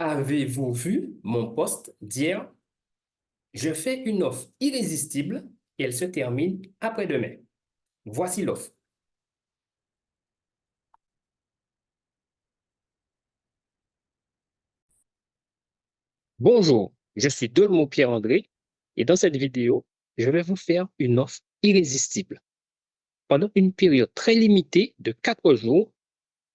Avez-vous vu mon post d'hier? Je fais une offre irrésistible et elle se termine après-demain. Voici l'offre. Bonjour, je suis Dolmo Pierre-André et dans cette vidéo, je vais vous faire une offre irrésistible. Pendant une période très limitée de 4 jours,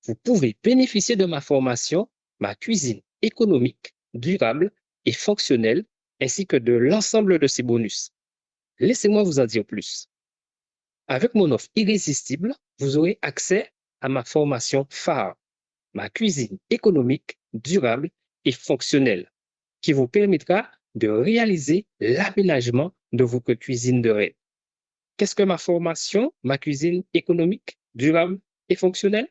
vous pouvez bénéficier de ma formation, ma cuisine économique, durable et fonctionnelle, ainsi que de l'ensemble de ses bonus. Laissez-moi vous en dire plus. Avec mon offre irrésistible, vous aurez accès à ma formation phare, ma cuisine économique, durable et fonctionnelle, qui vous permettra de réaliser l'aménagement de votre cuisine de rêve. Qu'est-ce que ma formation, ma cuisine économique, durable et fonctionnelle?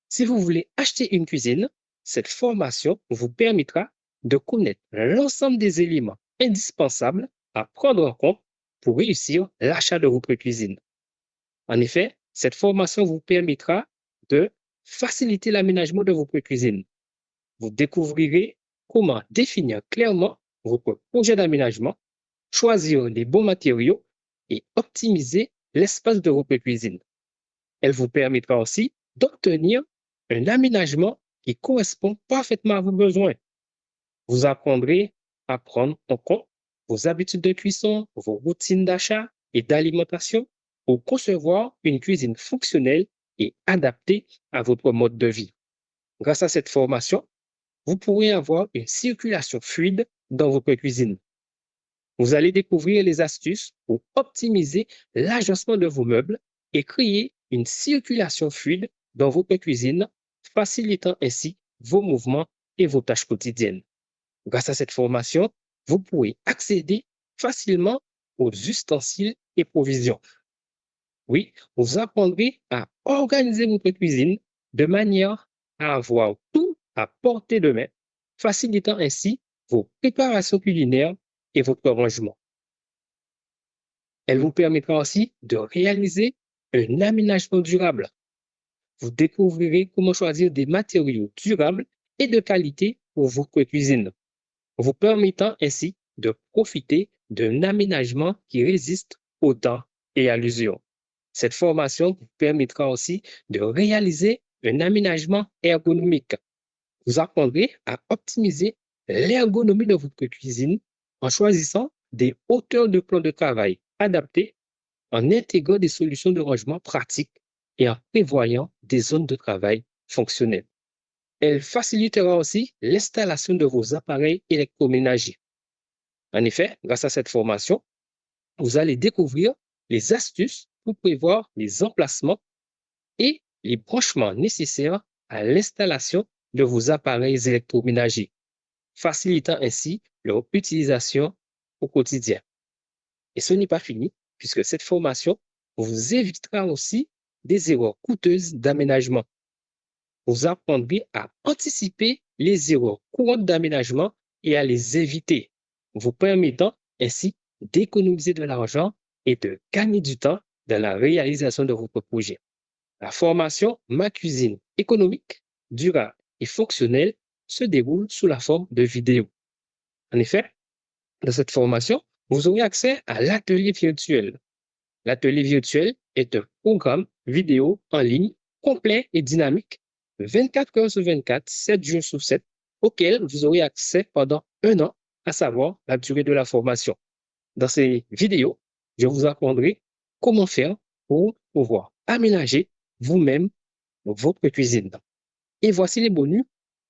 Si vous voulez acheter une cuisine, cette formation vous permettra de connaître l'ensemble des éléments indispensables à prendre en compte pour réussir l'achat de votre cuisine. En effet, cette formation vous permettra de faciliter l'aménagement de votre cuisine. Vous découvrirez comment définir clairement votre projet d'aménagement, choisir les bons matériaux et optimiser l'espace de votre cuisine. Elle vous permettra aussi d'obtenir un aménagement qui correspond parfaitement à vos besoins. Vous apprendrez à prendre en compte vos habitudes de cuisson, vos routines d'achat et d'alimentation pour concevoir une cuisine fonctionnelle et adaptée à votre mode de vie. Grâce à cette formation, vous pourrez avoir une circulation fluide dans votre cuisine. Vous allez découvrir les astuces pour optimiser l'agencement de vos meubles et créer une circulation fluide dans votre cuisine, facilitant ainsi vos mouvements et vos tâches quotidiennes. Grâce à cette formation, vous pourrez accéder facilement aux ustensiles et provisions. Oui, vous apprendrez à organiser votre cuisine de manière à avoir tout à portée de main, facilitant ainsi vos préparations culinaires et votre rangement. Elle vous permettra aussi de réaliser un aménagement durable. Vous découvrirez comment choisir des matériaux durables et de qualité pour votre cuisine, vous permettant ainsi de profiter d'un aménagement qui résiste au temps et à l'usure. Cette formation vous permettra aussi de réaliser un aménagement ergonomique. Vous apprendrez à optimiser l'ergonomie de votre cuisine en choisissant des hauteurs de plan de travail adaptées, en intégrant des solutions de rangement pratiques et en prévoyant des zones de travail fonctionnelles. Elle facilitera aussi l'installation de vos appareils électroménagers. En effet, grâce à cette formation, vous allez découvrir les astuces pour prévoir les emplacements et les branchements nécessaires à l'installation de vos appareils électroménagers, facilitant ainsi leur utilisation au quotidien. Et ce n'est pas fini, puisque cette formation vous évitera aussi des erreurs coûteuses d'aménagement. Vous apprendrez à anticiper les erreurs courantes d'aménagement et à les éviter, vous permettant ainsi d'économiser de l'argent et de gagner du temps dans la réalisation de votre projet. La formation Ma cuisine économique, durable et fonctionnelle se déroule sous la forme de vidéos. En effet, dans cette formation, vous aurez accès à l'atelier virtuel. L'atelier virtuel est un programme vidéo en ligne complet et dynamique, 24 heures sur 24, 7 jours sur 7, auquel vous aurez accès pendant 1 an, à savoir la durée de la formation. Dans ces vidéos, je vous apprendrai comment faire pour pouvoir aménager vous-même votre cuisine. Et voici les bonus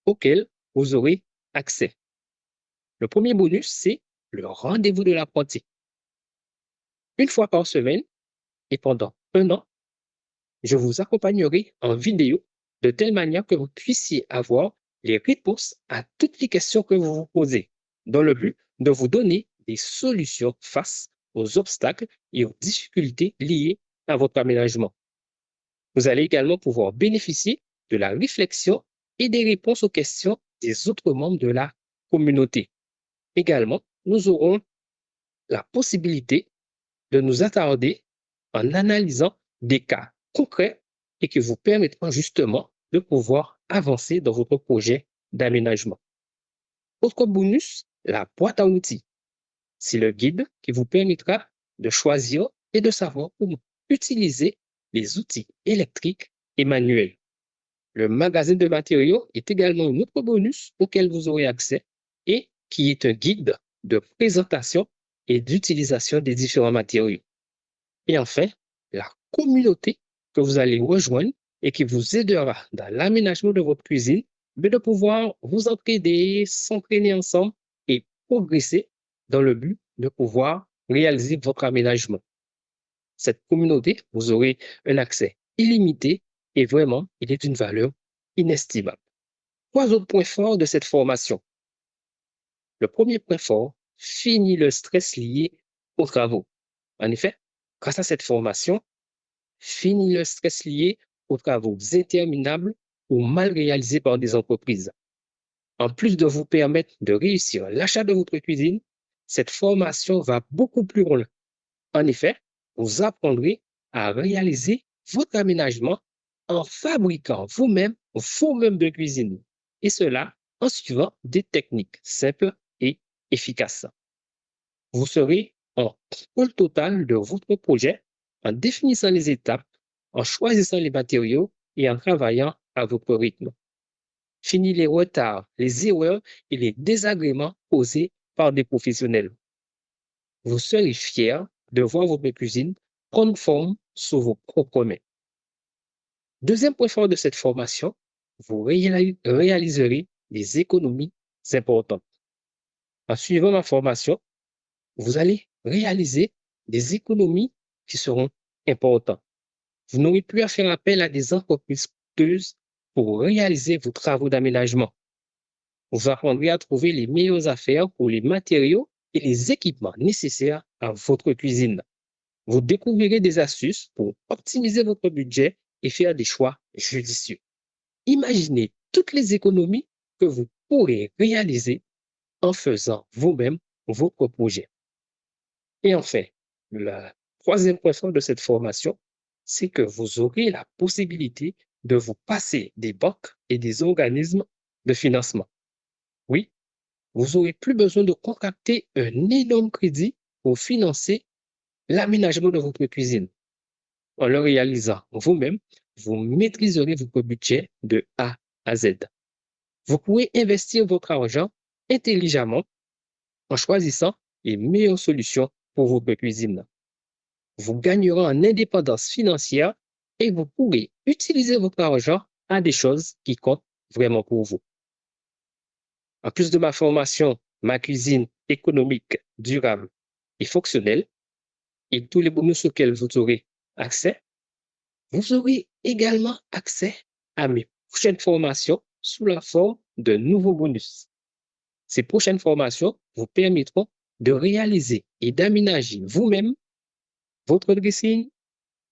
auxquels vous aurez accès. Le premier bonus, c'est le rendez-vous de l'apprenti. Une fois par semaine et pendant 1 an, je vous accompagnerai en vidéo de telle manière que vous puissiez avoir les réponses à toutes les questions que vous vous posez, dans le but de vous donner des solutions face aux obstacles et aux difficultés liées à votre aménagement. Vous allez également pouvoir bénéficier de la réflexion et des réponses aux questions des autres membres de la communauté. Également, nous aurons la possibilité de nous attarder en analysant des cas concrets et qui vous permettront justement de pouvoir avancer dans votre projet d'aménagement. Autre bonus, la boîte à outils. C'est le guide qui vous permettra de choisir et de savoir comment utiliser les outils électriques et manuels. Le magasin de matériaux est également un autre bonus auquel vous aurez accès et qui est un guide de présentation et d'utilisation des différents matériaux. Et enfin, la communauté que vous allez rejoindre et qui vous aidera dans l'aménagement de votre cuisine, mais de pouvoir vous entraider, s'entraîner ensemble et progresser dans le but de pouvoir réaliser votre aménagement. Cette communauté, vous aurez un accès illimité et vraiment, il est d'une valeur inestimable. Trois autres points forts de cette formation. Le premier point fort, fini le stress lié aux travaux. En effet, grâce à cette formation, fini le stress lié aux travaux interminables ou mal réalisés par des entreprises. En plus de vous permettre de réussir l'achat de votre cuisine, cette formation va beaucoup plus loin. En effet, vous apprendrez à réaliser votre aménagement en fabriquant vous-même vos meubles de cuisine, et cela en suivant des techniques simples et efficaces. Vous serez en contrôle total de votre projet en définissant les étapes, en choisissant les matériaux et en travaillant à votre rythme. Fini les retards, les erreurs et les désagréments causés par des professionnels. Vous serez fier de voir votre cuisine prendre forme sous vos propres mains. Deuxième point fort de cette formation, vous réaliserez des économies importantes. En suivant ma formation, vous allez réaliser des économies qui seront importantes. Vous n'aurez plus à faire appel à des entreprises coûteuses pour réaliser vos travaux d'aménagement. Vous apprendrez à trouver les meilleures affaires pour les matériaux et les équipements nécessaires à votre cuisine. Vous découvrirez des astuces pour optimiser votre budget et faire des choix judicieux. Imaginez toutes les économies que vous pourrez réaliser en faisant vous-même votre projet. Et enfin, le troisième point fort de cette formation, c'est que vous aurez la possibilité de vous passer des banques et des organismes de financement. Oui, vous n'aurez plus besoin de contracter un énorme crédit pour financer l'aménagement de votre cuisine. En le réalisant vous-même, vous maîtriserez votre budget de A à Z. Vous pourrez investir votre argent intelligemment en choisissant les meilleures solutions pour votre cuisine. Vous gagnerez en indépendance financière et vous pourrez utiliser votre argent à des choses qui comptent vraiment pour vous. En plus de ma formation, ma cuisine économique, durable et fonctionnelle, et tous les bonus auxquels vous aurez accès, vous aurez également accès à mes prochaines formations sous la forme de nouveaux bonus. Ces prochaines formations vous permettront de réaliser et d'aménager vous-même votre dressing,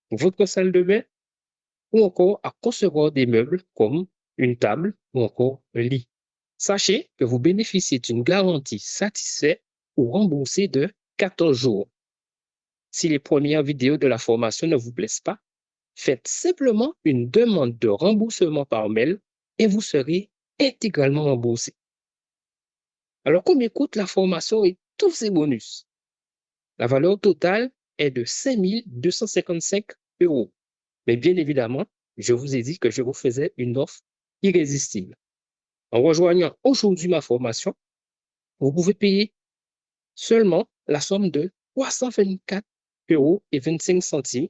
votre salle de bain ou encore à concevoir des meubles comme une table ou encore un lit. Sachez que vous bénéficiez d'une garantie satisfaite ou remboursée de 14 jours. Si les premières vidéos de la formation ne vous plaisent pas, faites simplement une demande de remboursement par mail et vous serez intégralement remboursé. Alors, combien coûte la formation et tous ces bonus? La valeur totale est de 5 255 €. Mais bien évidemment, je vous ai dit que je vous faisais une offre irrésistible. En rejoignant aujourd'hui ma formation, vous pouvez payer seulement la somme de 324,25 €,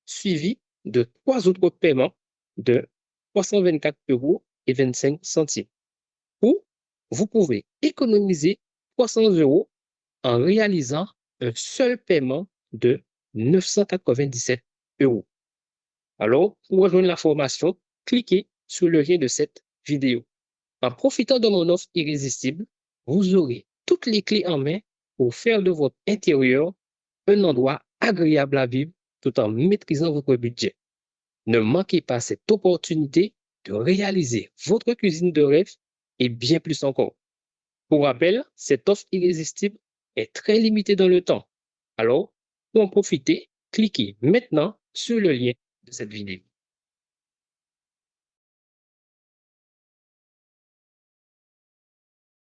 suivi de 3 autres paiements de 324,25 €. Ou vous pouvez économiser 300 € en réalisant un seul paiement de 997 €. Alors, pour rejoindre la formation, cliquez sur le lien de cette vidéo. En profitant de mon offre irrésistible, vous aurez toutes les clés en main pour faire de votre intérieur un endroit agréable à vivre tout en maîtrisant votre budget. Ne manquez pas cette opportunité de réaliser votre cuisine de rêve et bien plus encore. Pour rappel, cette offre irrésistible est très limitée dans le temps. Alors, pour en profiter, cliquez maintenant sur le lien de cette vidéo.